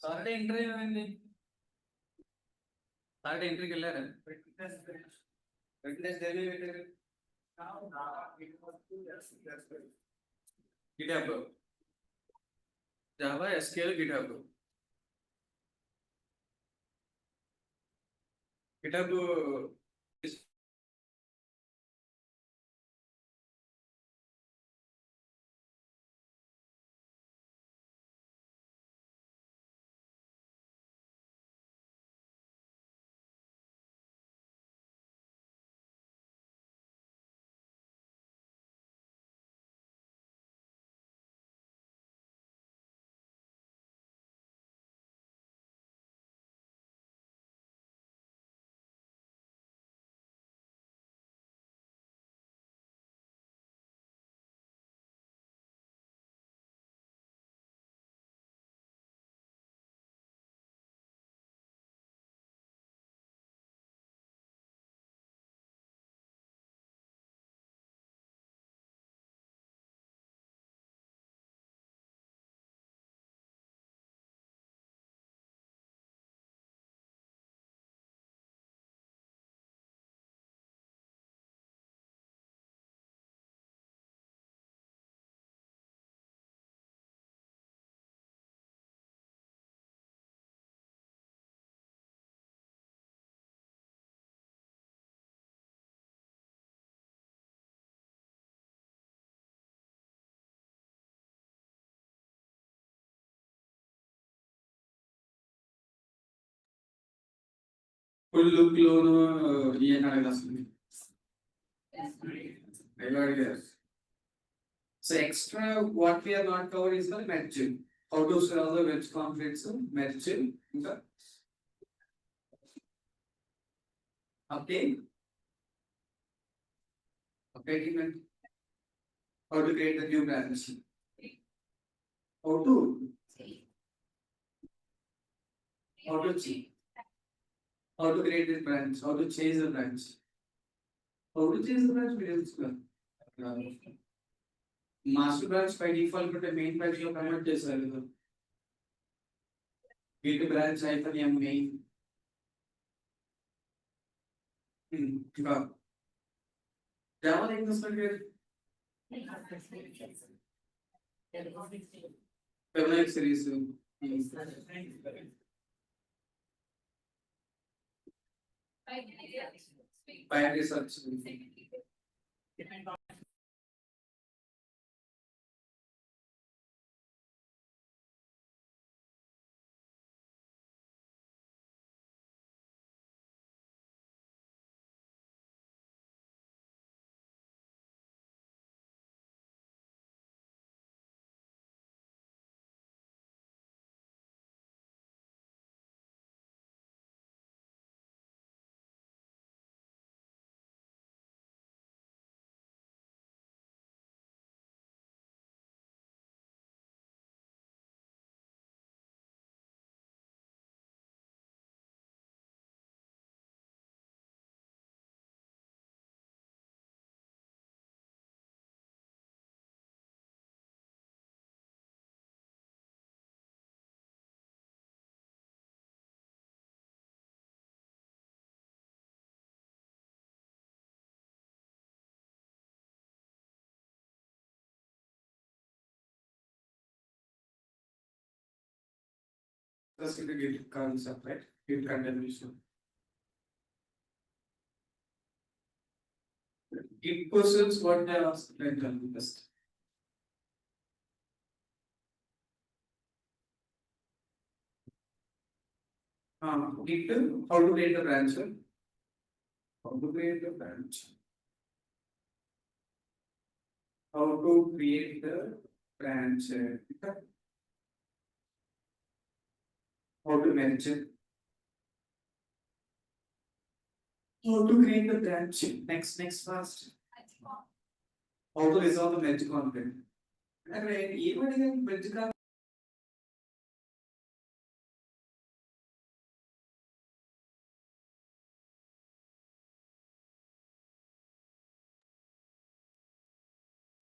Saturday interview ఏమైంది? Saturday ఇంటర్వ్యూకి వెళ్ళారా? వెంకటేష్ దేవి పెట్టారు GitHub Java SQL GitHub GitHub full look లోను ఏం అడగదు అసలు. So extra what we are not covered is the merge. How to solve the wedge conflicts, merge, ఇంకా update, updating, how to create the new branch, how to how to create this branch, how to change the branch, we master branch by default ఉంటే main branch లో convert చేశారు కదా. Git branch అయిపోయి main ఇంకా Java ఏం చేస్తారు February series five research That's the Git concept, right? Git continuation. Git questions what they ask, like best. Git how to create the branch? How to create the branch? How to create the branch? How to manage it? How to create the branch? Next fast. How to resolve the merge conflict? Even merge conflict.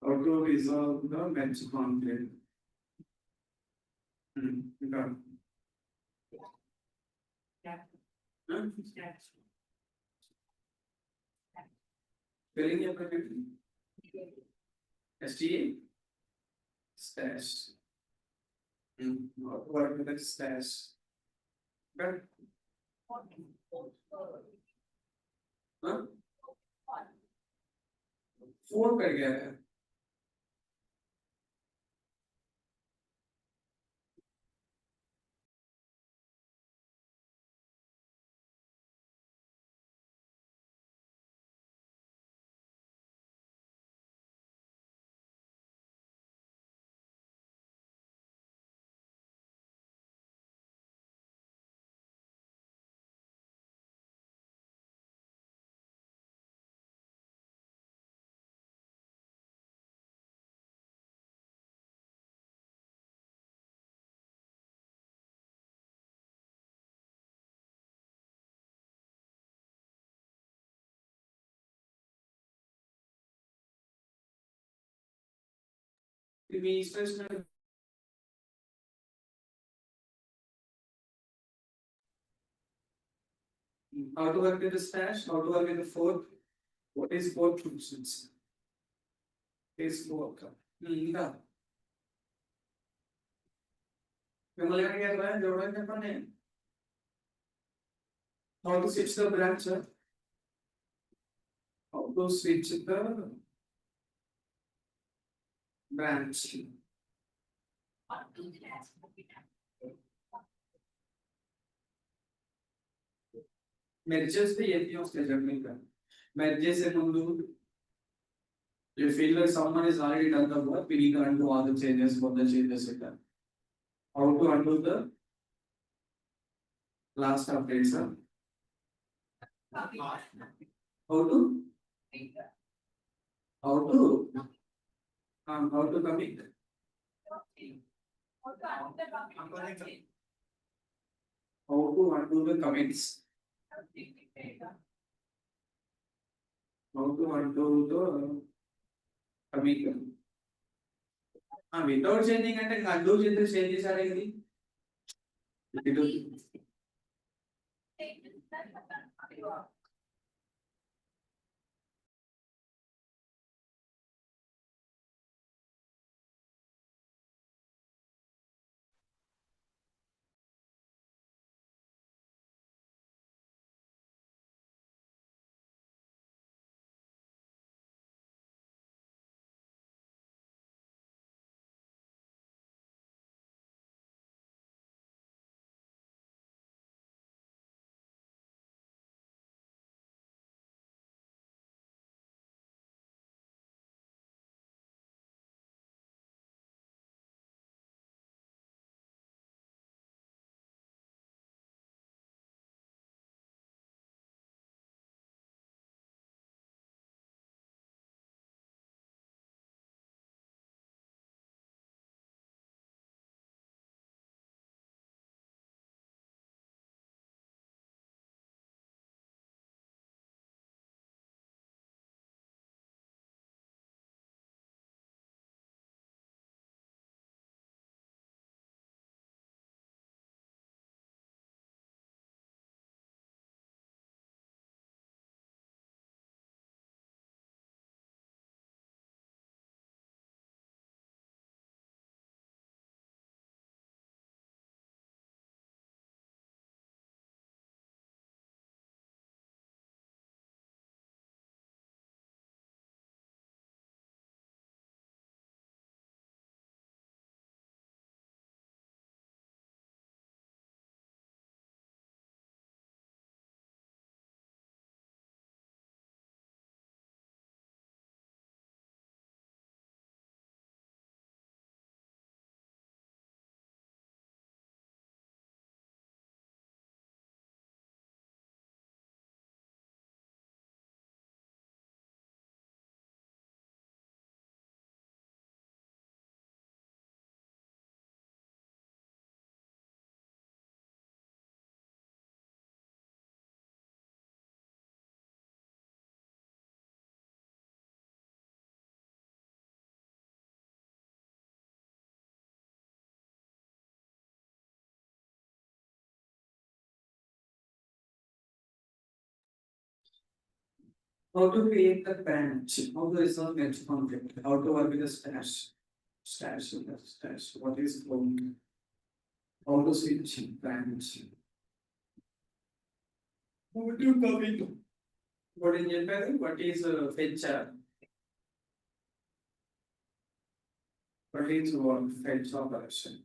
How to resolve the merge conflict? Huh? Spelling your property. STA? Stash. What is that stash? But, huh? Four कर गया है. We stress how to work with the stash, how to work with the fourth. What is fourth functions? Is fourth. ఇంకా మిమ్మల్ని అడిగారు ఎవరైనా చెప్పండి. How to switch the branch, sir? How to switch the branch? Merges the APIs measurement. Merges से ముందు you feel like someone has already done the work, we need to undo all the changes for the changes it done. How to undo the last update, sir? How to? How to? How to commit? How to undo the commits? How to undo the commit? Without changing అంటే undo చేస్తే change చేశారేంటి? How to create the branch, how to resolve edge conflict, how to work with the stash, what is cloud, how to switch branch. What to copy? What in Japan? What is fetch? What is what fetch operation?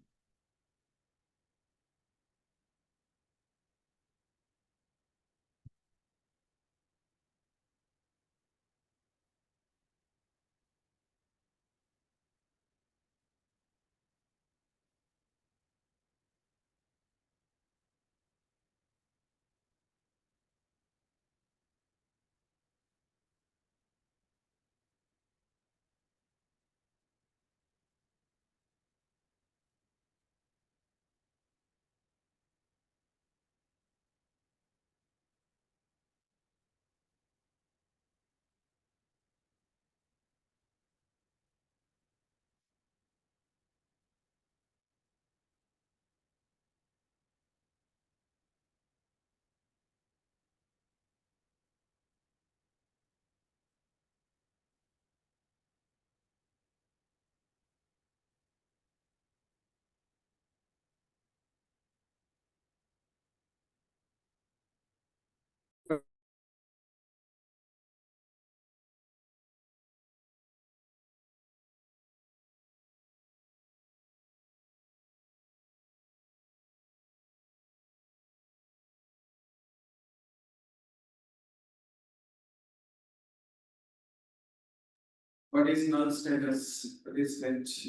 What is null status? What is fetch?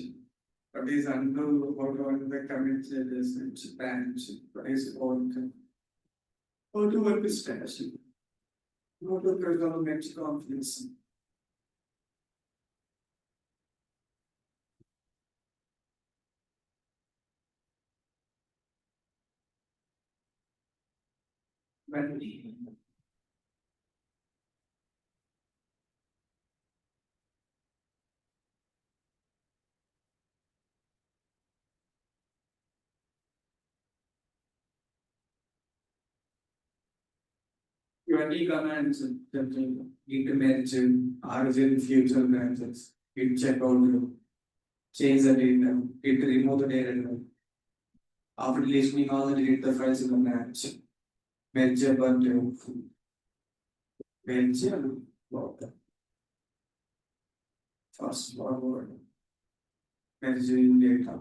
What is undo? How to undo the commit status? Branch? What is old? How to work with stash? How to resolve edge conflicts? When UND commands git merge, origin, future branches, git checkout, change the data, git remove the data. After listening all the delete the files in the branch, merge but merge fast forward, merge in data.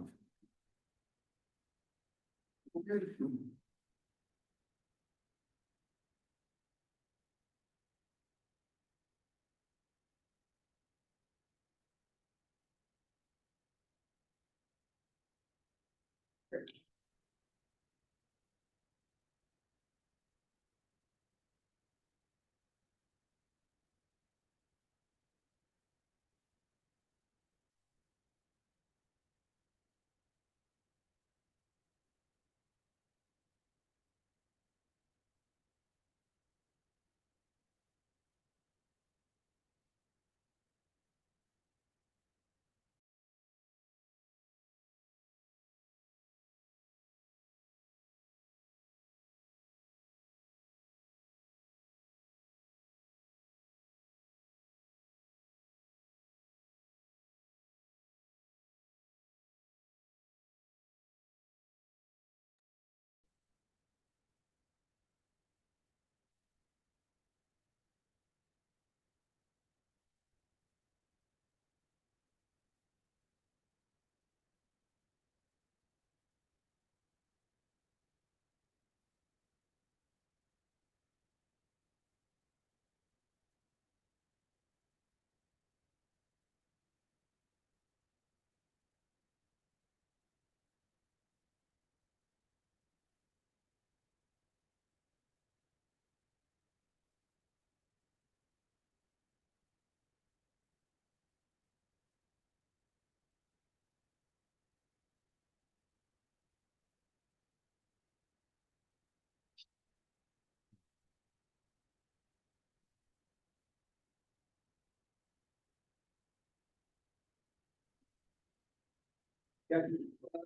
Yeah.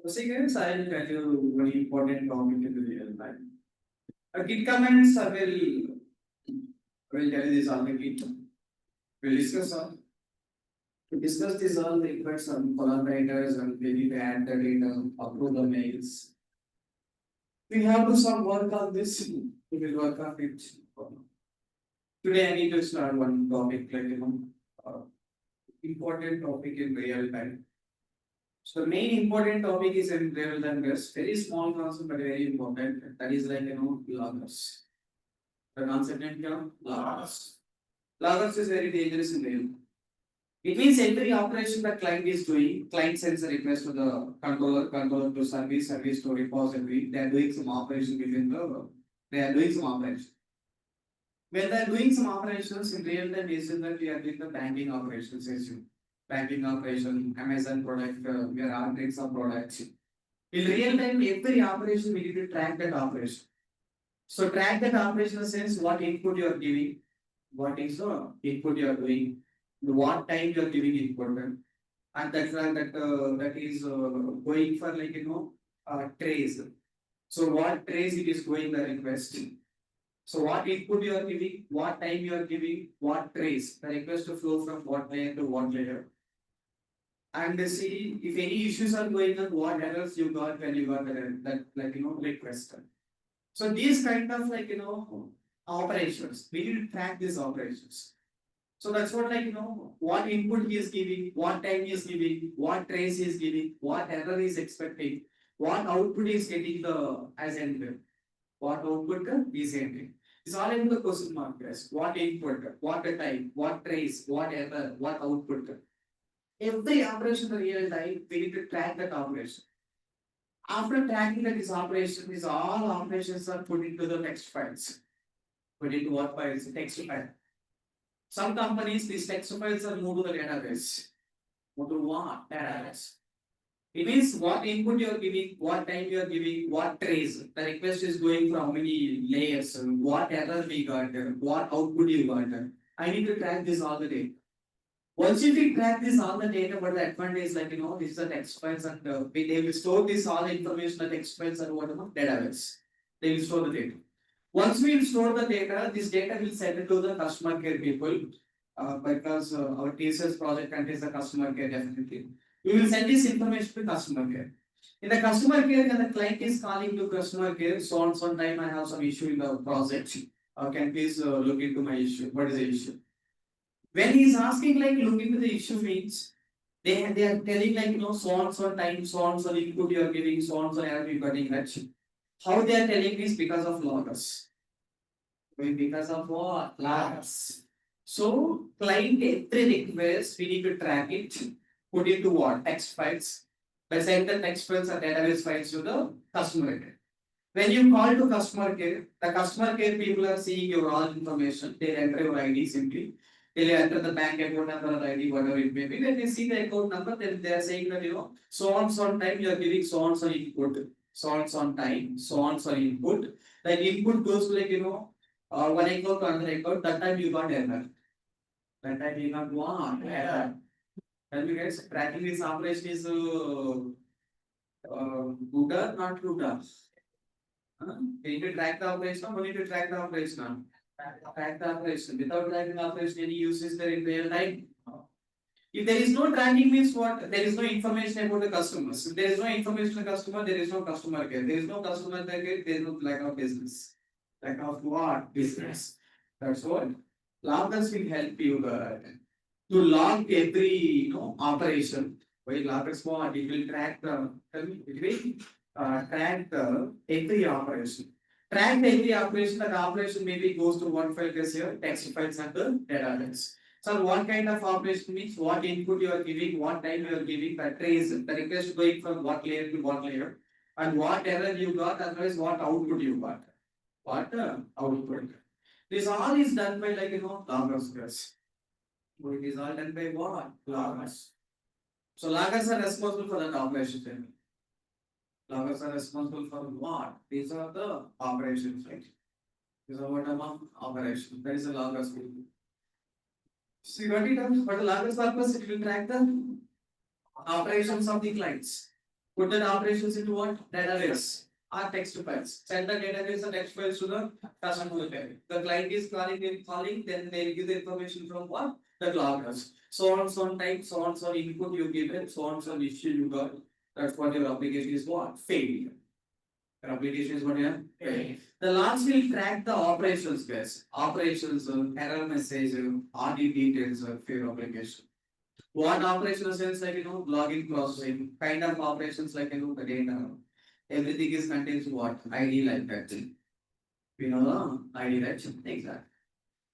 See guys, I'll tell you very important topic in the real time. Git comments will tell you this already. We'll discuss all. To discuss this all requires some collaborators and we need to add the data, approve the mails. We have to some work on this. We will work on it. Today I need to start one topic like important topic in real time. So the main important topic is in real time risk. Very small concept but very important. That is like loggers. The concept name loggers. Loggers is very dangerous in real. It means every operation that client is doing, client sends a request to the controller, controller to service, service to repository. They are doing some operation between the. They are doing some operation. When they are doing some operations in real time, is that we are doing the banking operations issue. Banking operation, Amazon product, we are ordering some products. In real time, every operation we need to track that operation. So track that operation sense what input you are giving, what is the input you are doing, what time you are giving input, and that is going for trace. So what trace it is going the request. So what input you are giving, what time you are giving, what trace the request to flow from what layer to what layer. And see if any issues are going on, what errors you got when you got that request. So these kind of operations, we need to track these operations. So that's what what input he is giving, what time he is giving, what trace he is giving, what error he is expecting, what output is getting the as ended, what output is ending. It's all in the question mark, guys. What input, what the time, what trace, what error, what output. Every operation in real time, we need to track that operation. After tracking that this operation, these all operations are put into the text files. Put into what files? Text file. Some companies, these text files are moved to the database. Moved to what? Database. It means what input you are giving, what time you are giving, what trace. The request is going for how many layers, what error we got, what output you got. I need to track this all the day. Once if we track this all the data, but the advantage is this is the text files and they will store this all the information, the text files and whatever database. They will store the data. Once we will store the data, this data will send it to the customer care people because our TCS project contains the customer care definitely. We will send this information to customer care. In the customer care, when the client is calling to customer care, so on some time I have some issue in the project. Can please look into my issue? What is the issue? When he is asking look into the issue means they are telling so on so time, so on so input you are giving, so on so error you are getting that. How they are telling this because of loggers. Because of what? Loggers. So client every request we need to track it, put it to what? Text files. By send the text files or database files to the customer care. When you call to customer care, the customer care people are seeing your all information. They enter your ID simply. They enter the bank account number or ID, whatever it may be. When they see the account number, then they are saying that so on so on time you are giving so on so input, so on so on time, so on so input. That input goes to one account to another account. That time you got error. That time you got what? Error. Tell me guys, tracking this operation is good or not good? We need to track the operation, we need to track the operation. Track the operation. Without tracking the operation, any use is there in real time? If there is no tracking means what? There is no information about the customers. If there is no information on the customer, there is no customer care. There is no customer care, there is no lack of business. Lack of what? Business. That's what. Loggers will help you to log every operation. Why loggers what? It will track the track the every operation. Track the every operation. That operation maybe goes to one file is here, text files and the database. So what kind of operation means what input you are giving, what time you are giving, the trace, the request going from what layer to what layer, and what error you got, otherwise what output you got. What output. This all is done by loggers guys. It is all done by what? Loggers. So loggers are responsible for that operation. Loggers are responsible for what? These are the operations, right? These are what among operations. That is a loggers. So you got it done. But the loggers purpose it will track the operations of the clients. Put that operations into what? Database or text files. Send the database and text files to the customer care. The client is calling, then they will give the information from what? the loggers. So on so on type, so on so input you give it, so on so issue you got. That's what your application is what? Failure. Your application is what yeah? Failure. The logs will track the operations guys. Operations, error message, audit details of your application. What operational sense like login processing, kind of operations like the data. Everything is contains what? ID like that. We know the ID right? Exactly.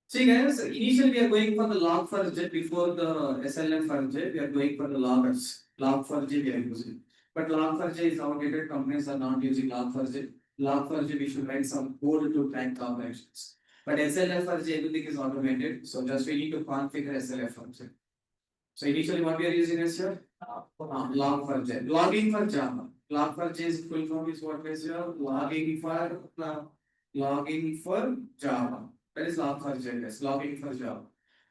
See guys, initially we are going for the log4j before the SLM4j, we are going for the loggers. Log4j we are using. But log4j is outdated, companies are not using log4j. Log4j we should write some code to track the operations. But SLF4j everything is automated, so just we need to configure SLF4j. So initially what we are using is here log4j. Logging for Java. Log4j is full form is what is here logging for Java. That is log4j. Yes, logging for Java.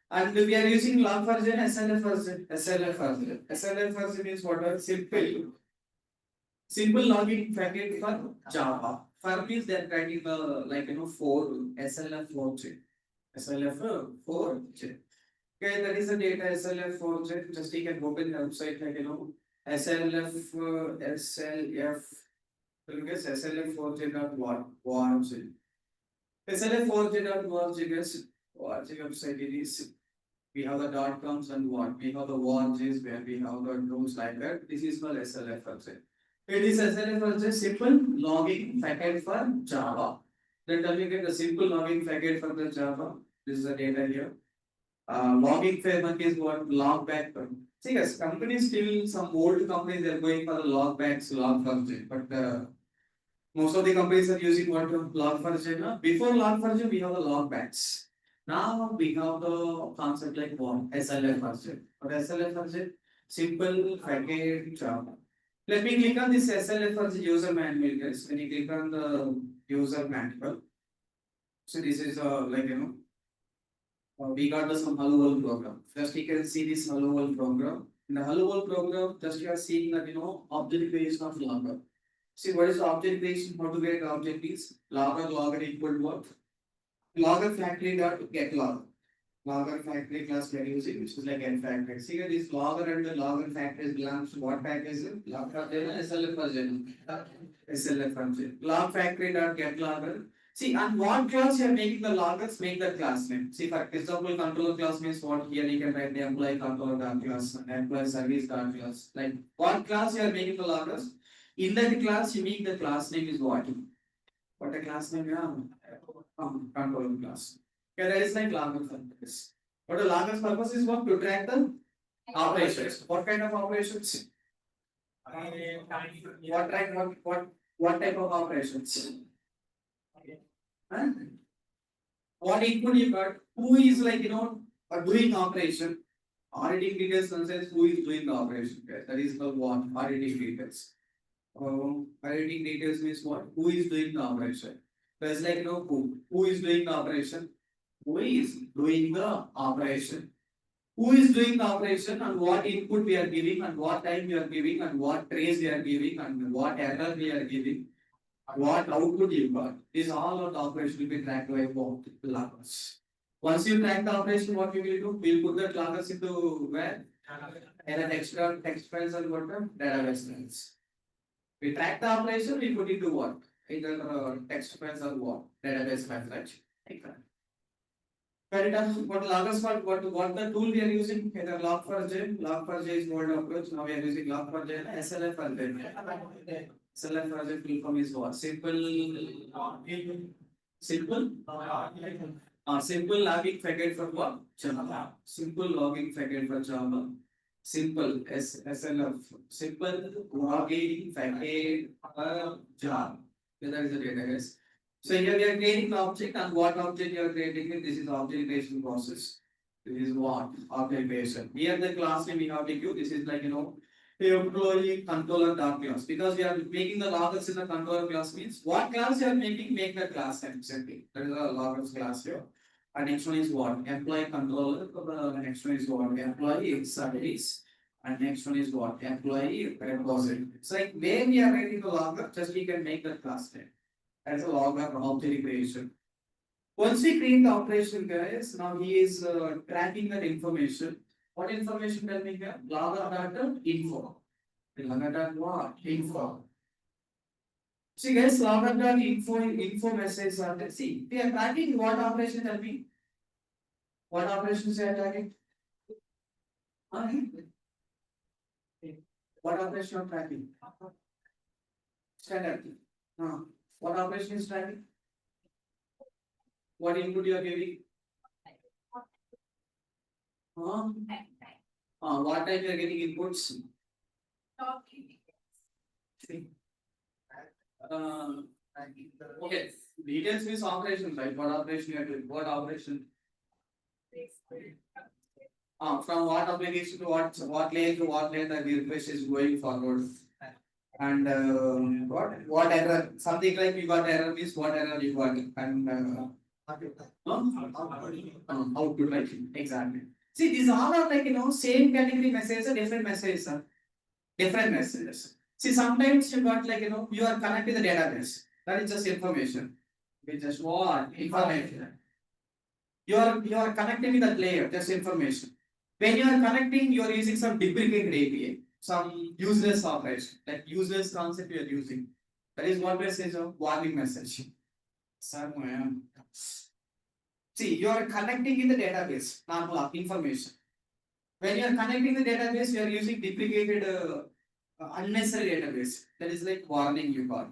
And we are using log4j and SLF4j. SLF4j. SLF4j means what are simple logging packet for Java. For means they are writing for SLF4j. SLF4j. Okay, that is the data SLF4j. Just you can open the website like SLF SLF. Guess SLF4j dot what SLF4j dot guys what website it is. We have the dot coms and what we have the warjs where we have the rooms like that. This is called SLF4j. It is SLF4j simple logging packet for Java. Then tell me get the simple logging packet for the Java. This is the data here. Logging framework is what log back. See guys, companies still some old companies they are going for the log backs, log function, but most of the companies are using what log function. Before log function, we have the log backs. Now we have the concept like what SLF function. But SLF function, simple packet Java. Let me click on this SLF function user manual, guys. When you click on the user manual, so this is we got the some Hello World program. Just you can see this Hello World program. In the Hello World program, just you are seeing that object creation of logger. See what is the object creation? How to get object is logger equal to what? Logger factory dot get logger. Logger factory class we are using, which is like n factory. See this logger and the logger factory belongs to what package? Logger SLF version. SLF version. Log factory dot get logger. See, and what class you are making the loggers, make the class name. See, for example, controller class means what here you can write the employee controller dot class and employee service dot class. Like what class you are making the loggers? In that class, you make the class name is what? What a class name? Yeah, controller class. Okay, that is like logger purpose. But the logger's purpose is what? To track the operations. What kind of operations? What type of operations? Huh? What input you got? Who is doing operation? Auditing details concerns who is doing the operation. Okay? That is called what? Auditing details. Auditing details means what? Who is doing the operation? That's like who is doing the operation? Who is doing the operation? Who is doing the operation and what input we are giving and what time we are giving and what trace we are giving and what error we are giving. What output you got? This all of the operation will be tracked by both loggers. Once you track the operation, what we will do? We'll put the loggers into where? And an extra text files and what the database files. We track the operation, we put into what? Either text files or what? Database files, right? Exactly. What loggers what the tool we are using? Either log4j. Log4j is old approach. Now we are using log4j and SLF4j. SLF full form is what? Simple simple logging packet for what? Java. Simple logging packet for Java. Simple SLF. Simple logging packet for Java. That is the data, guys. So here we are creating the object and what object you are creating it. This is the object creation process. This is what? Object creation. Here the class name we have to give. This is like employee controller dot class. Because we are making the loggers in the controller class means what class you are making, make the class name simply. That is the loggers class here. And next one is what? Employee controller. The next one is what? Employee service. And next one is what? Employee repository. It's like where we are writing the logger, just we can make the class name. That's a logger object creation. Once we create the operation, guys, now he is tracking that information. What information tell me here? Logger data info. Logger data what? Info. See guys, logger data info message are there. See, we are tracking what operation tell me? What operations we are tracking? Huh? What operation are tracking? Standard. What operation is tracking? What input you are giving? What time you are getting inputs? See. Okay. Details means operation, right? What operation you are doing? What operation? From what application to what layer to what layer the request is going forward. And what error? Something like you got error means what error you got and output like exactly. See, these all are like same category messages, different messages, different messages. See, sometimes you got like you are connected to the database. That is just information. We just what information. You are connecting with that layer, just information. When you are connecting, you are using some deprecated API, some useless operation, like useless concept you are using. That is what message of warning message. See, you are connecting in the database, normal information. When you are connecting the database, you are using deprecated unnecessary database. That is like warning you got.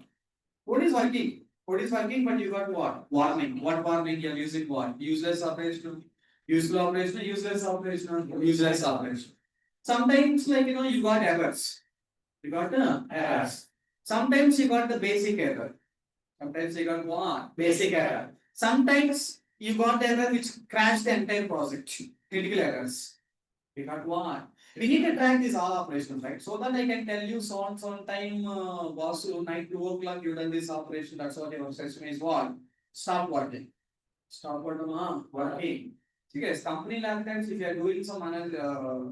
Code is working. Code is working, but you got what? Warning. What warning you are using? What? Useless operation. Useful operation. Useless operation. Useless operation. Sometimes, like you got errors. You got errors. Sometimes you got the basic error. Sometimes you got what? Basic error. Sometimes you got error which crashed the entire project. Critical errors. We got what? We need to track these all operations, right? So that I can tell you so on time, boss, night 2 o'clock you done this operation. That's what your session is what? Stop working. Stop working. See guys, company times if you are doing some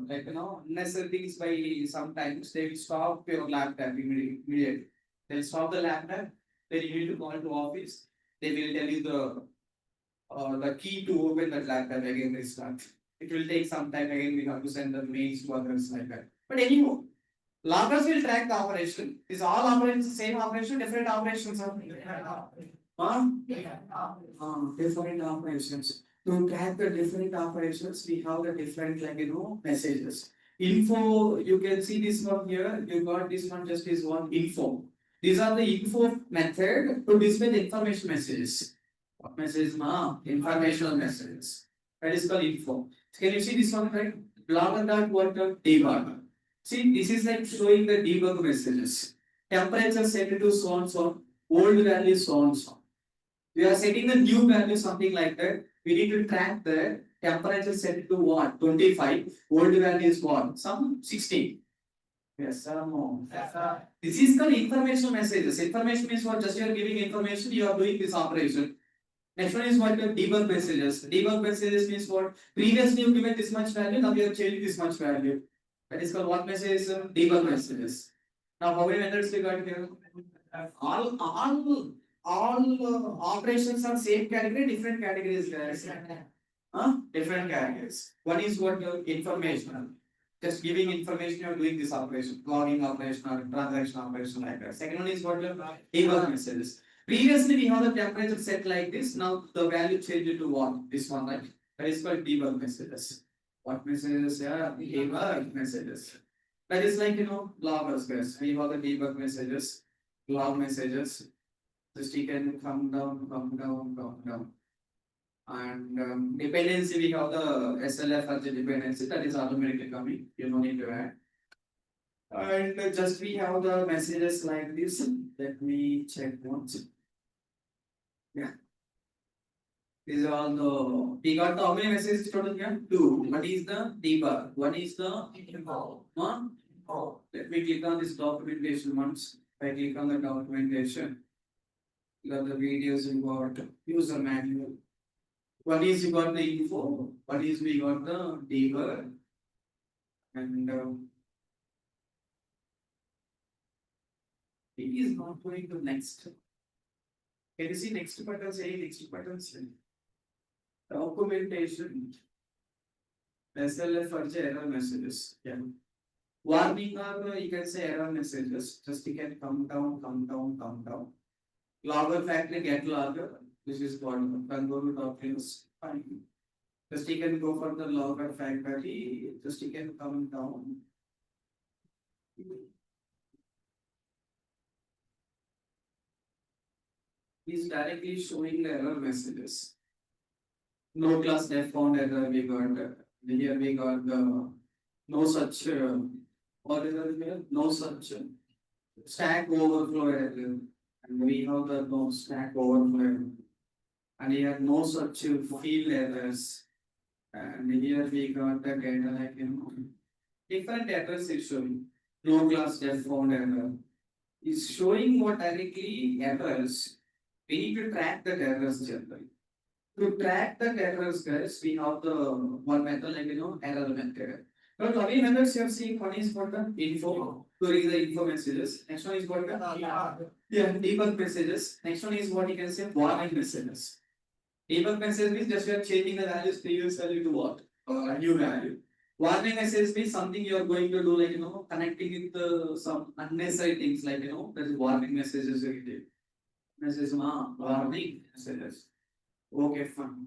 like unnecessary things by sometimes they will stop your laptop immediately. They'll stop the laptop. Then you need to call to office. They will tell you the key to open that laptop again restart. It will take some time again. We have to send the mails to others like that. But anymore, loggers will track the operation. Is all operations same operation? Different operations are different operations. To track the different operations, we have the different messages. Info, you can see this one here. You got this one, just is one info. These are the info method to display the information messages. What message? Informational messages. That is called info. Can you see this one, right? Blogger.what debug. See, this is like showing the debug messages. Temperature set to so and so, old value so and so. We are setting the new value, something like that. We need to track the temperature set to what? 25. Old value is what? Some 60. Yes, sir. No. Yes, sir. This is called information messages. Information means what? Just you are giving information, you are doing this operation. Next one is what? Debug messages. Debug messages means what? Previously you given this much value, now you have changed this much value. That is called what message? Debug messages. Now how many methods we got here? All operations are same category, different categories, guys. Different categories. One is what? Informational. Just giving information, you are doing this operation, logging operation or transaction operation like that. Second one is what? Debug messages. Previously, we have the temperature set like this. Now the value changed to what? This one, right? That is called debug messages. What messages? Yeah, debug messages. That is like loggers, guys. We have the debug messages, log messages. Just you can come down, come down, come down. And dependency, we have the SLF as a dependency that is automatically coming. You don't need to add. And just we have the messages like this. Let me check once. Yeah. These are all the. We got the how many messages total here? 2. What is the debug? One is the info. One. Let me click on this documentation once. I click on the documentation. You got the videos, you got user manual. One is you got the info. One is we got the debug. And it is not going to next. Can you see next button? Say next button. documentation, SLF for error messages. Yeah. Warning or you can say error messages. Just you can come down, come down, come down. Logger factory get logger. This is what control documents. Fine. Just you can go for the logger factory. Just you can come down. He's directly showing the error messages. No class def found error we got. Here we got the no such what is it here? No such stack overflow error. And we have the no stack overflow error. And here no such field errors. And here we got the kind of like different errors is showing. No class def found error. Is showing what directly errors. We need to track the errors generally. To track the errors, guys, we have the one method like error method. But lovely methods you have seen one is for the info to read the info messages. Next one is what the debug messages. Next one is what you can say warning messages. Debug message means just you are changing the values previous value to what? A new value. Warning message means something you are going to do like connecting with some unnecessary things like that is warning messages you get. Message warning messages. Okay, fine.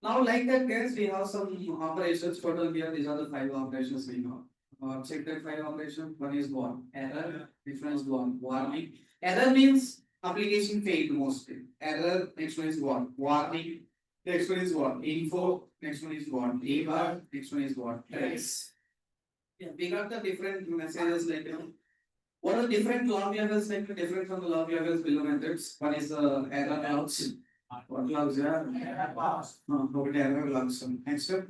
Now, like that, guys, we have some operations. Total here, these are the 5 operations we know. Check that 5 operations. One is what? Error. Difference one. Warning. Error means application failed mostly. Error. Next one is what? Warning. Next one is what? Info. Next one is what? Debug. Next one is what? Trace. Yeah, we got the different messages like what are the different log levels like different from the log levels below methods? One is the error logs. What logs are? Okay, error logs. Next up,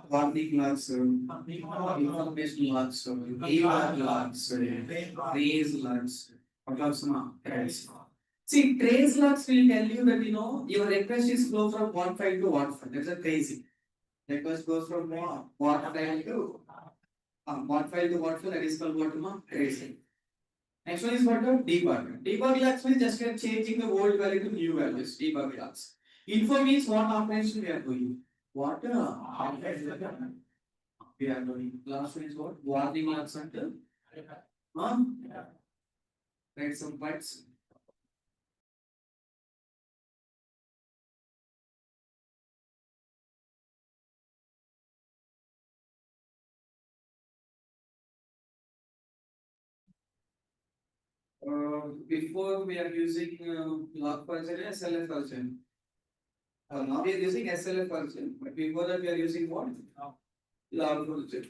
warning logs, information logs, debug logs, trace logs. What logs? Trace. See, trace logs will tell you that your request is flow from one file to one file. That's a crazy. Request goes from one file to one file to one file. That is called what? Tracing. Next one is what? Debug. Debug logs means just we are changing the old value to new values. Debug logs. Info means what operation we are doing. What operation we are doing. Last one is what? Warning logs until. Huh? Write some bytes. Before we are using log function and SLF function. Now we are using SLF function, but before that we are using what? Log function.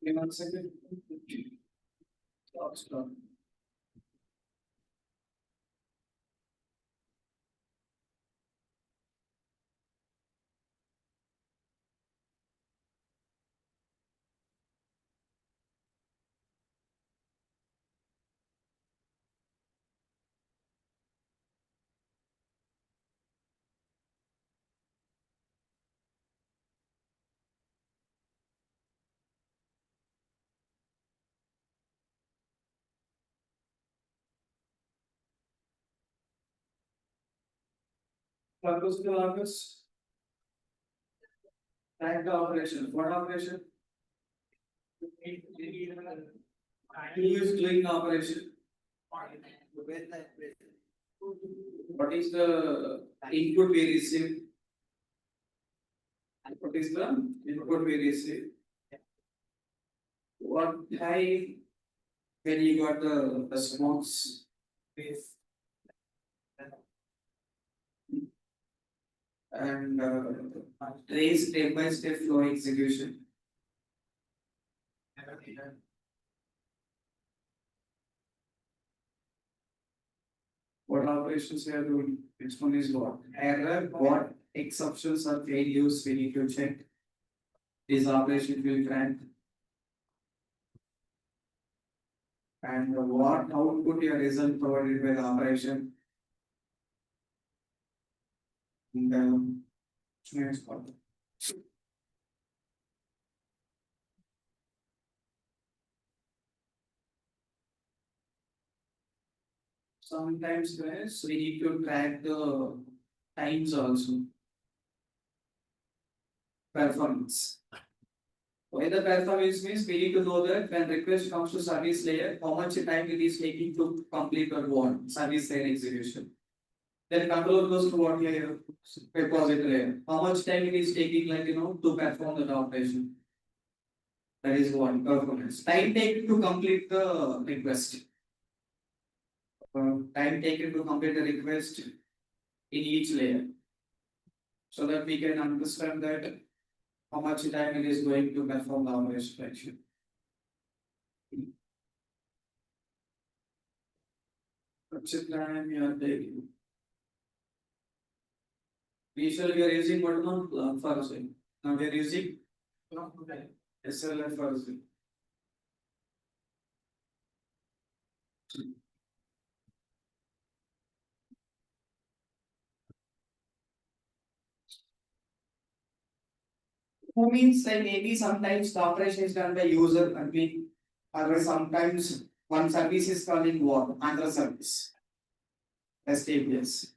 Give me 1 second. Stop. Purpose of the office, track the operation. What operation? Who is doing the operation? What is the input we receive? What is the input we receive? What time when you got the response? And trace step by step flow execution. What operations we are doing? Which one is what? Error, what exceptions or failures we need to check. This operation will grant. And what output your result provided by the operation. And next part. Sometimes guys, we need to track the times also. Performance. Why the performance means we need to know that when request comes to service layer, how much time it is taking to complete or one service layer execution. Then control goes to what layer? Repository layer. How much time it is taking, like to perform the operation. That is one performance. Time taken to complete the request. Time taken to complete the request in each layer. So that we can understand that how much time it is going to perform the operation actually. What's the time you are taking? Initially we are using what one for us. Now we are using SLF for us. Who means like maybe sometimes the operation is done by user and we or sometimes one service is calling what another service. STPS.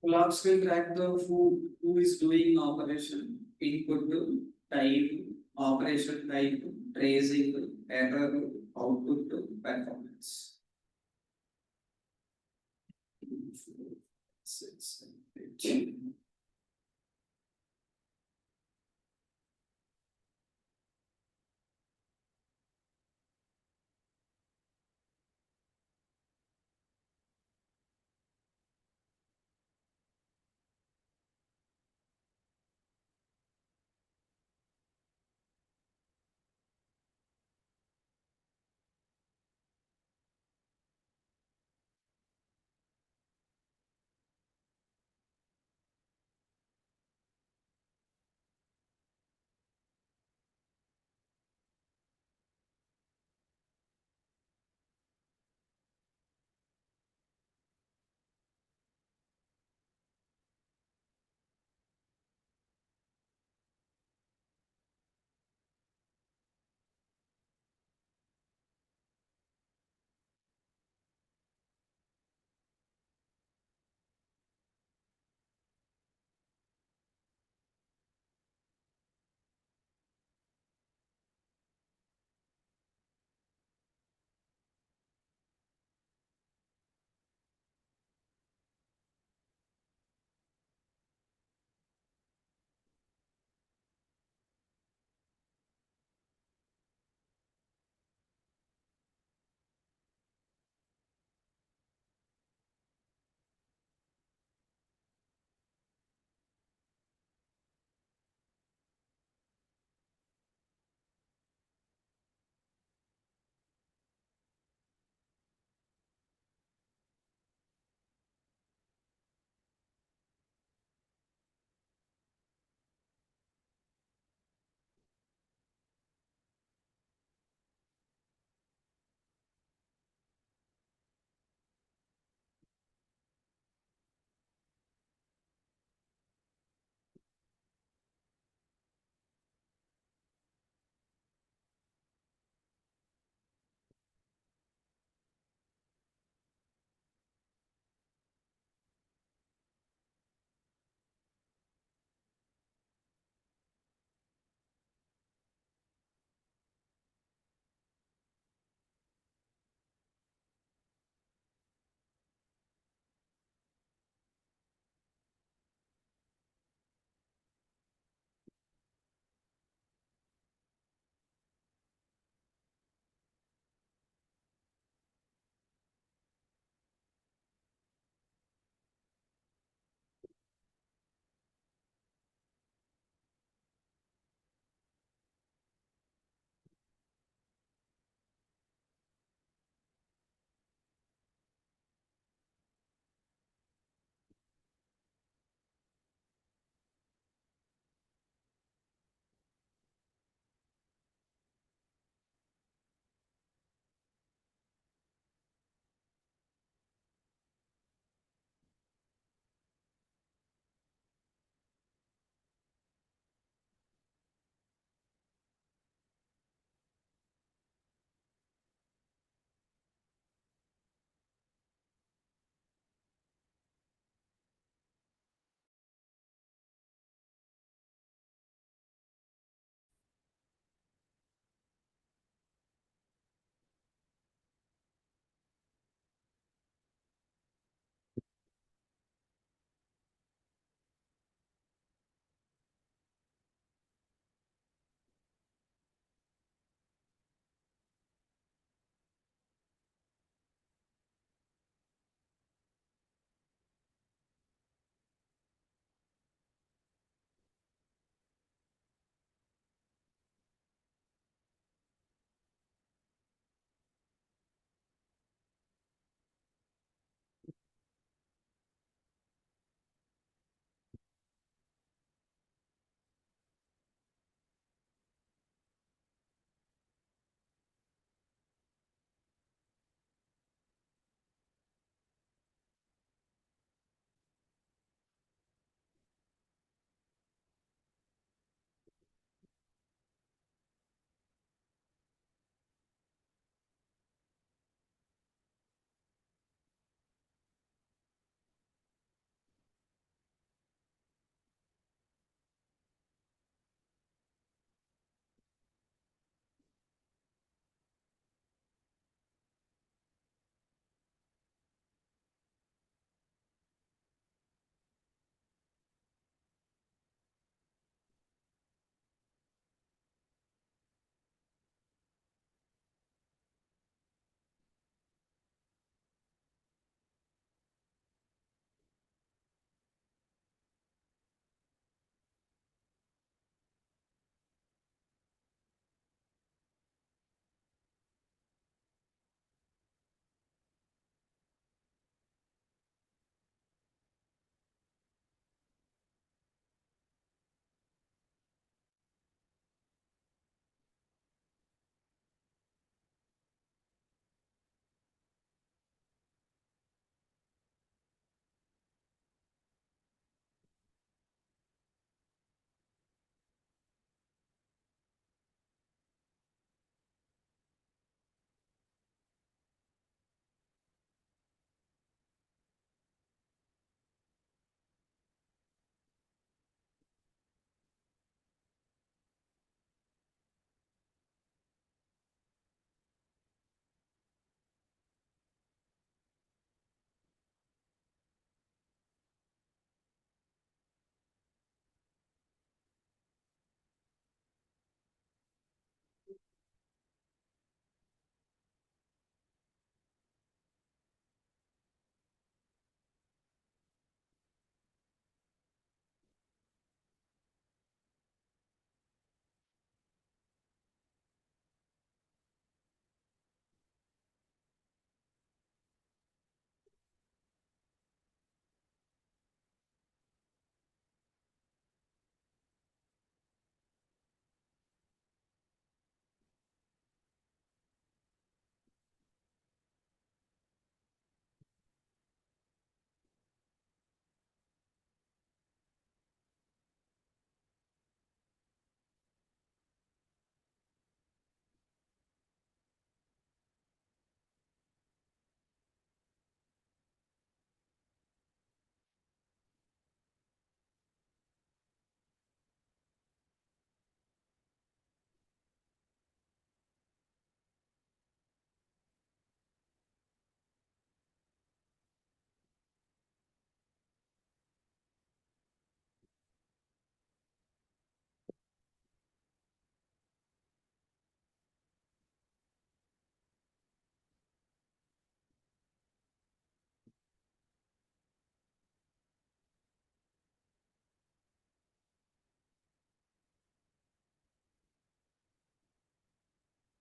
Logs will track the who is doing operation, input type, operation type, tracing, error, output, performance. 2, 4, 6, 7, 8.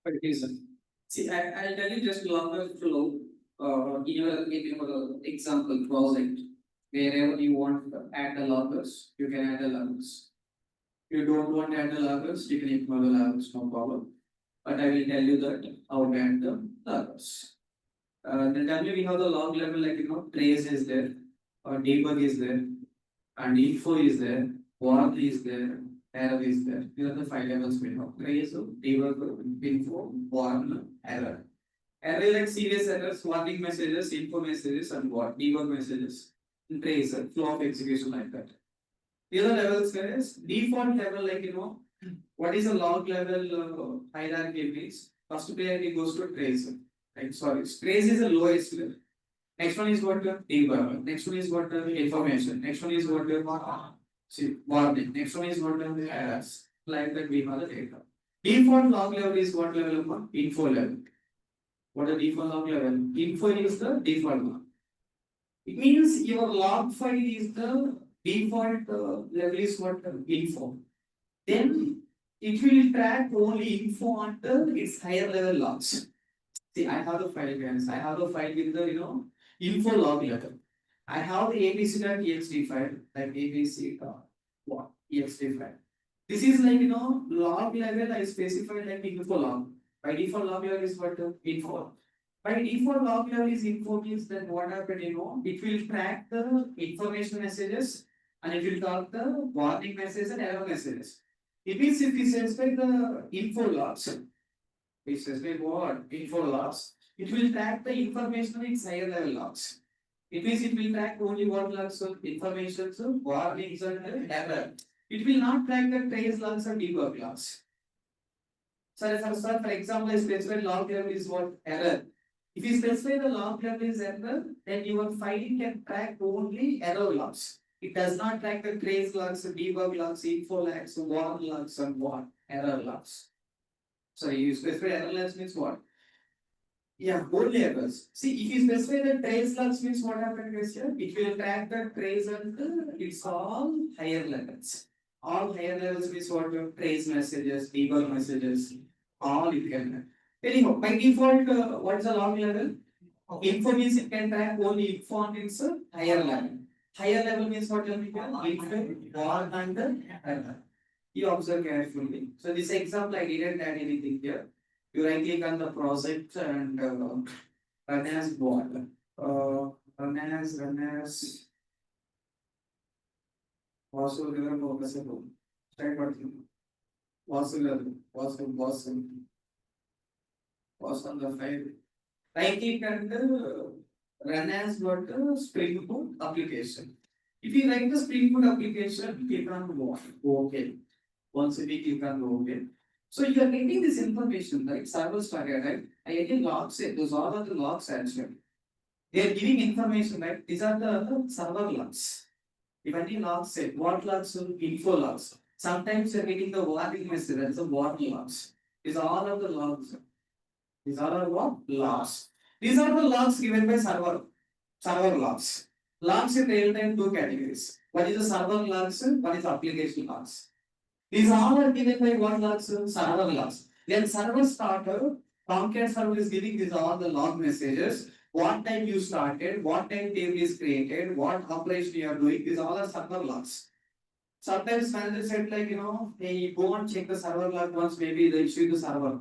Okay, sir. See, I'll tell you just longer flow. In your example project, wherever you want to add the loggers, you can add the loggers. If you don't want to add the loggers, you can ignore the loggers, no problem. But I will tell you that how to add the loggers. Then W we have the log level like trace is there, or debug is there, and info is there, warn is there, error is there. These are the five levels we have. Trace, debug, info, warn, error. Error like serious errors, warning messages, info messages, and what debug messages. Trace, flow of execution like that. These are levels guys. Default level like what is a log level hierarchy means first priority goes to trace. Like sorry, trace is the lowest level. Next one is what debug. Next one is what information. Next one is what see warning. Next one is what errors. Like that we have the data. Default log level is what level of info level. What is default log level? Info is the default log. It means your log file is the default level is what info. Then it will track only info until its higher level logs. See, I have the file guys. I have the file with the info log level. I have the abc.txt file like abc.txt file. This is like log level I specified like info log. By default log level is what info. By default log level is info means then what happened it will track the information messages and it will talk the warning messages and error messages. It means if we specify the info logs, we specify what info logs, it will track the information in higher level logs. It means it will track only what logs of information, so warnings and error. It will not track the trace logs and debug logs. So for example, I specify log level is what error. If you specify the log level is error, then your file can track only error logs. It does not track the trace logs, debug logs, info logs, warn logs, and what error logs. So you specify error logs means what? Yeah, only errors. See, if you specify the trace logs means what happens here? It will track the trace until it's all higher levels. All higher levels means what? Trace messages, debug messages, all it can. Anyhow, by default, what is the log level? Info means it can track only info and its higher level. Higher level means what? Info, warn, and error. You observe carefully. So this example, I didn't add anything here. You right click on the project and run as what? Run as Vasu level focusable. Try what you Vasu level, was on the file. Right click and run as what Spring Boot application. If you like the Spring Boot application, click on what? OK. Once we click on OK. So you are getting this information, right? Server started, right? I again logs it. Those all are the logs actually. They are giving information, right? These are the server logs. If any logs set, what logs? Info logs. Sometimes you are getting the warning message, that's the warning logs. These are all of the logs. These are all what? Logs. These are the logs given by server logs. Logs in real time two categories. One is the server logs, one is application logs. These all are given by what logs? Server logs. Then server starter, Tomcat server is giving these all the log messages. What time you started, what time table is created, what operation you are doing, these all are server logs. Sometimes manager said like, hey, you go and check the server log once, maybe the issue the server.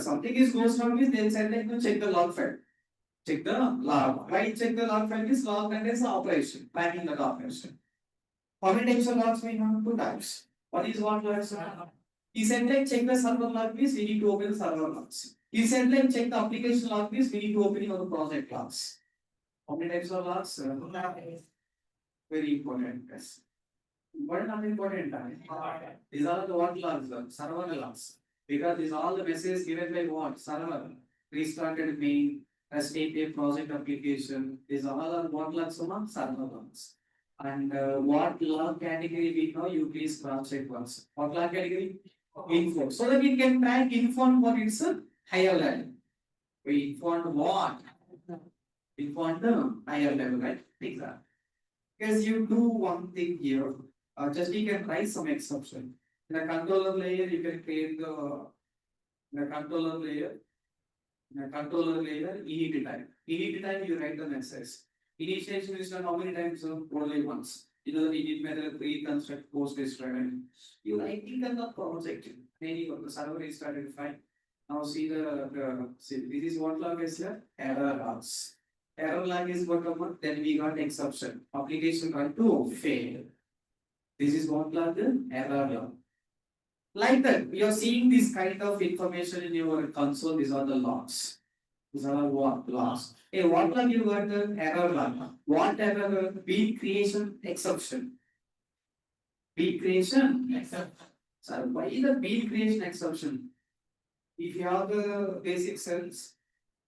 Something is goes wrong, they'll say like, check the log file. Check the log. Why check the log file? Is log contains the operation, tracking the operation. How many types of logs we have? Two types. One is what logs? He said like check the server log means we need to open the server logs. He said like check the application log means we need to open your project logs. How many types of logs? Very important. Yes. What is not important? These are the what logs? Server logs. Because these all the messages given by what? Server. Restarted main, REST API project application. These all are what logs? Server logs. And what log category we know, you please cross check once. What log category? Info. So that it can track info on what it's a higher level. We info on what? Info on the higher level, right? Exactly. Because you do one thing here, just you can try some exception. In a controller layer, you can create the the controller layer, init time. Init time you write the message. Initiation is done how many times? Only once. You know the init method pre-construct post is driven. You writing on the project. Maybe the server is started fine. Now see see this is what log is here? Error logs. Error log is what about? Then we got exception. Application run to fail. This is what log? Error log. Like that, you're seeing this kind of information in your console. These are the logs. These are what logs. Hey, what log you got the error log? What error? Beat creation exception. Beat creation exception. So why the beat creation exception? If you have the basic cells,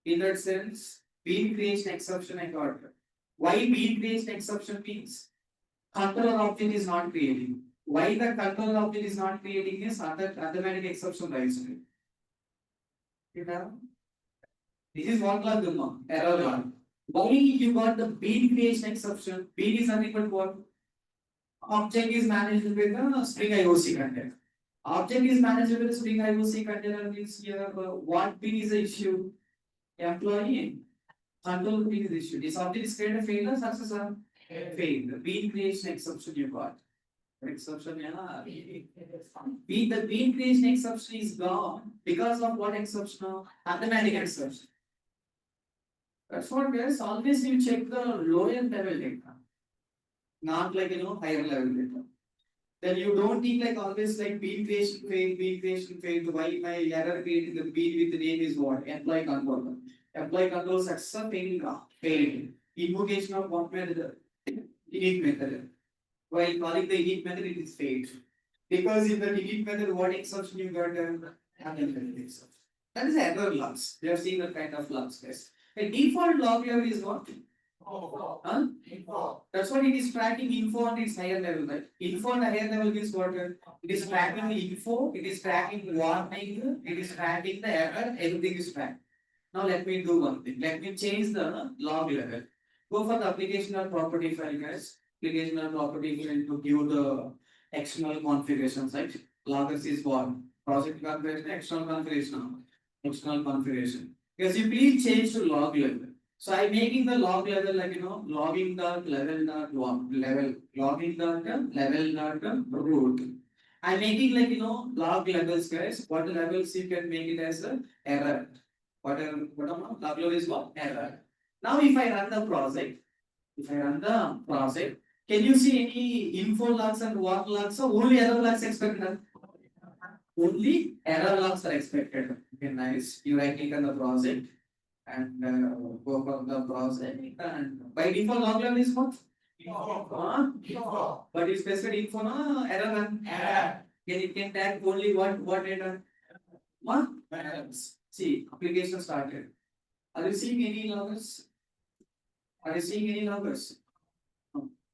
in that sense, beat creation exception I got. Why beat creation exception means controller object is not creating. Why the controller object is not creating is automatic exception rights. You know? This is what log error log. Why you got the beat creation exception? Beat is nothing but what? Object is managed with a string IOC container. Object is managed with a string IOC container means here what bean is the issue? Employee control bean is the issue. This object is created a failure or success or fail. The bean creation exception you got. Exception, yeah. The bean creation exception is gone because of what exception? Automatic exception. That's what guys, always you check the lower level data. Not like higher level data. Then you don't think like always like bean creation failed. Why my error created the bean with the name is what? Employee control. Employee control success failed. Invocation of what method? Init method. While calling the init method, it is failed. Because in the init method, what exception you got? Exception. That is error logs. We have seen that kind of logs, guys. The default log level is what? Huh? That's what it is tracking info on its higher level, right? Info on higher level means what? It is tracking the info, it is tracking warning, it is tracking the error, everything is tracked. Now let me do one thing. Let me change the log level. Go for the application or property file, guys. Application or property file to give the external configurations, right? Loggers is what? Project configuration, external configuration. External configuration. Because you please change to log level. So I'm making the log level like logging dot level dot level, logging dot level dot root. I'm making like log levels, guys. What levels you can make it as a error. What log level is what? Error. Now if I run the project, can you see any info logs and what logs? So only error logs expected. Only error logs are expected. Okay, nice. You right click on the project and go for the project. And by default, log level is what? Info. But you specified info, no? Error. It can tag only what data? What? See, application started. Are you seeing any loggers? Are you seeing any loggers?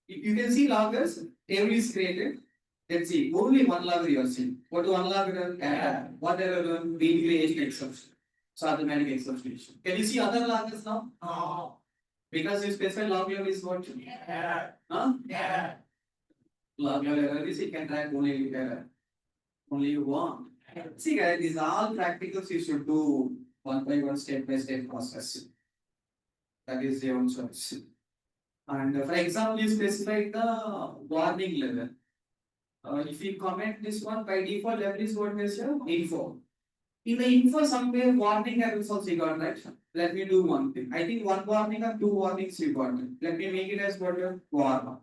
You can see loggers, table is created. Let's see, only one logger you are seeing. What one logger? What error? Bean creation exception. So automatic exception issue. Can you see other loggers now? No. Because you specify log level is what? Huh? Log level error is you can track only error. Only one. See guys, these are all practicals you should do one by one, step by step process. That is your own choice. And for example, you specify the warning level. If you comment this one, by default level is what is your info. In the info, somewhere warning errors also you got, right? Let me do one thing. I think one warning or two warnings you got. Let me make it as what your warning.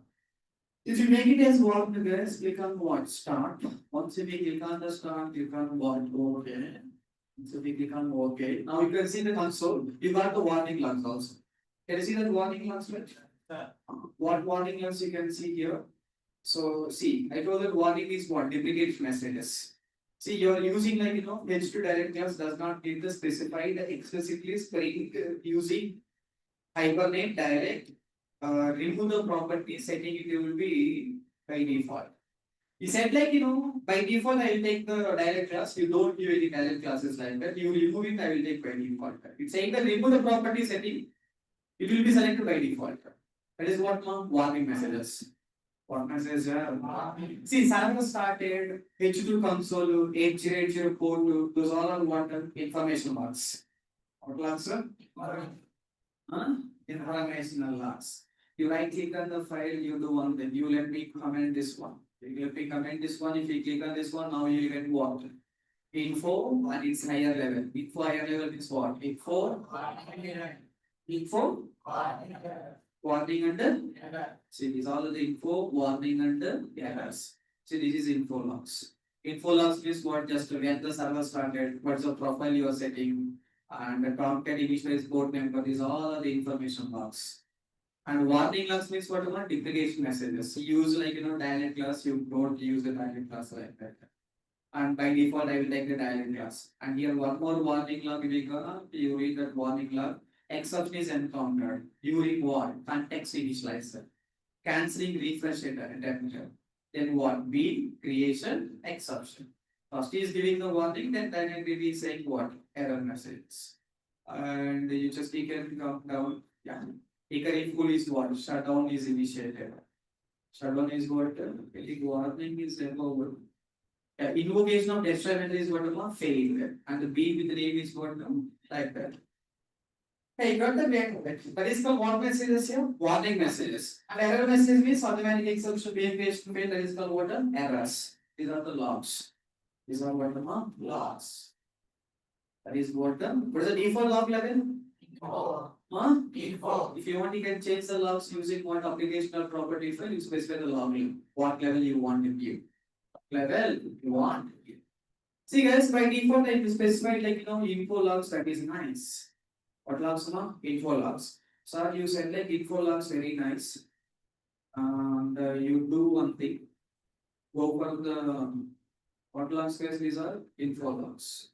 If you make it as warning, guys, click on what? Start. Once you click on the start, you can what? Okay. So we click on OK. Now you can see the console. You got the warning logs also. Can you see that warning logs, right? What warning logs you can see here? So see, I told that warning is what? Duplicate messages. See, you are using like H2 direct class does not need to specify the explicitly spelling using hibernate direct. Remove the property setting it will be by default. He said like by default I will take the direct class. You don't give any direct classes like that. You remove it, I will take by default. It's saying that remove the property setting, it will be selected by default. That is what warning messages. What message? See, server started, H2 console, 8080 port, those all are what information logs. What logs, sir? Informational logs. You right click on the file, you do one thing. You let me comment this one. You let me comment this one. If you click on this one, now you get what? Info and its higher level. Info higher level is what? Info. Info. Warning under. See, these all the info, warning under errors. See, this is info logs. Info logs is what just when the server started, what's the profile you are setting, and the Tomcat initialized port number. These all are the information logs. And warning logs means what about deprecation messages. So use like dialect class, you don't use the dialect class like that. And by default, I will take the dialect class. And here one more warning log will be gonna, you read that warning log. Exception is encountered during what? Context initializer. Cancelling refresh attempted. Then what? B creation exception. First is giving the warning, then dynamically saying what? Error messages. And you just take it down. Yeah. If full is what? Shutdown is initiated. Shutdown is what? Warning is over. Invocation of destroy is what? Failed. And the B with the name is what? Like that. Hey, you got the name. That is called what messages here? Warning messages. And error message means automatic exception being patient failed. That is called what? Errors. These are the logs. These are what? Logs. That is what is the default log level? Default. If you want, you can change the logs using what application or property file. You specify the log level. What level you want to give. Level you want to give. See guys, by default I specified like info logs. That is nice. What logs now? Info logs. So you said like info logs very nice. And you do one thing. Go for the what logs guys? These are info logs.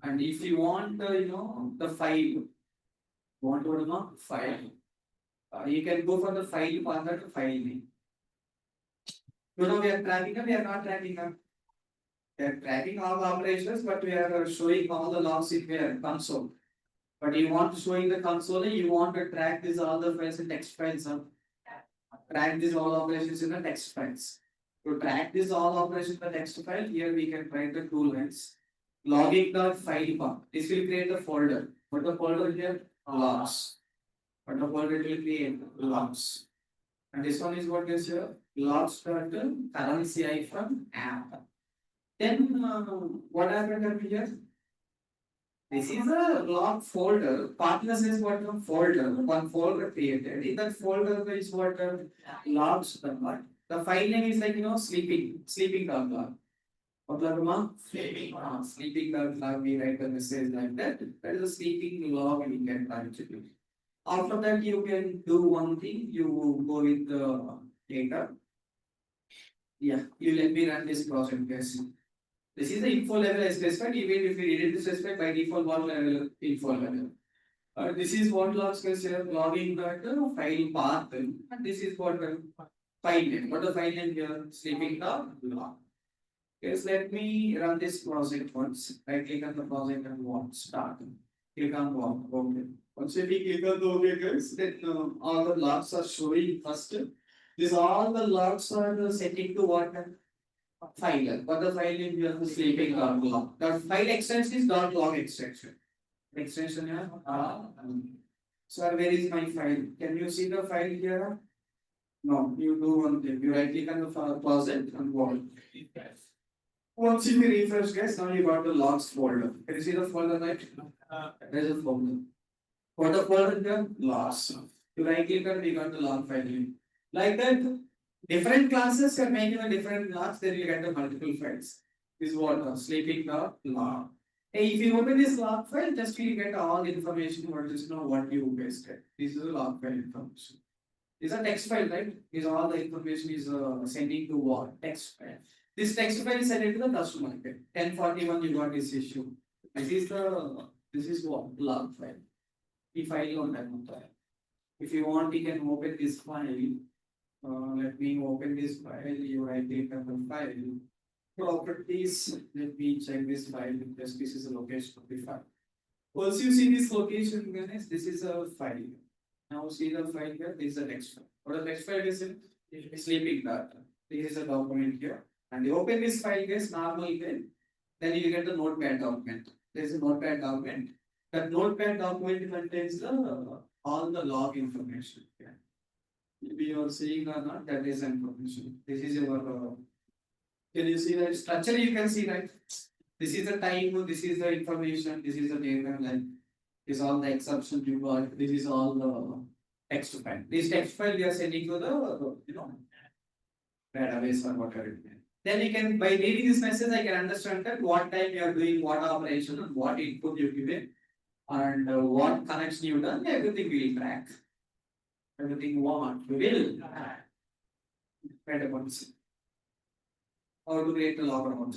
And if you want the file, want to know file, you can go for the file path to file name. We are tracking them, we are not tracking them. We are tracking all the operations, but we are showing all the logs in their console. But you want to show in the console, you want to track this all the files in text files. Track these all operations in the text files. To track this all operations in the text file, here we can write the two lines. Logging the file path. This will create a folder. What the folder here? Logs. What the folder will create? Logs. And this one is what is here? Logs currency from app. Then what happened here? This is a log folder. Partners is what a folder. One folder created. In that folder is what logs. The file name is like sleeping log. What log? Sleeping log. We write the message like that. That is a sleeping log we can contribute. After that, you can do one thing. You go with the data. Yeah, you let me run this project, guys. This is the info level I specified. Even if we didn't specify by default, one level info level. This is what logs guys here. Logging that file path, and this is what file name. What the file name here? Sleeping log. Yes, let me run this project once. Right click on the project and what start. Click on what. Okay. Once you click on the OK guys, then all the logs are showing first. These all the logs are setting to what file. What the file name here? Sleeping log. The file extension is .log extension. Extension here. So where is my file? Can you see the file here? No, you do one thing. You right click on the project and what. Once you refresh guys, now you got the logs folder. Can you see the folder right? There is a folder. What the folder here? Logs. You right click and we got the log file. Like that, different classes can make a different logs, then you get the multiple files. This is what sleeping log. Hey, if you open this log file, just you get all the information what is what you pasted. This is a log file information. This is a text file, right? This all the information is sending to what? Text file. This text file is sent to the customer. 1041 you got this issue. This is what? Log file. The file on that file. If you want, you can open this file. Let me open this file. You right click on the file. Properties. Let me check this file. Just this is the location of the file. Once you see this location, guys, this is a file. Now see the file here. This is the text file. What the text file is in? It will be sleeping data. This is a document here. And you open this file as normal file, then you get the notepad document. There is a notepad document. That notepad document contains the all the log information. Yeah. Maybe you are seeing or not, that is information. This is your can you see that structure? You can see right. This is the time, this is the information, this is the data, like this is all the exceptions you got, this is all the text file. This text file we are sending to the database or whatever it may. Then you can by reading this message, I can understand that what time you are doing what operation and what input you given and what connection you done, everything will track. Everything what we will track. Better ones. How to create a log account.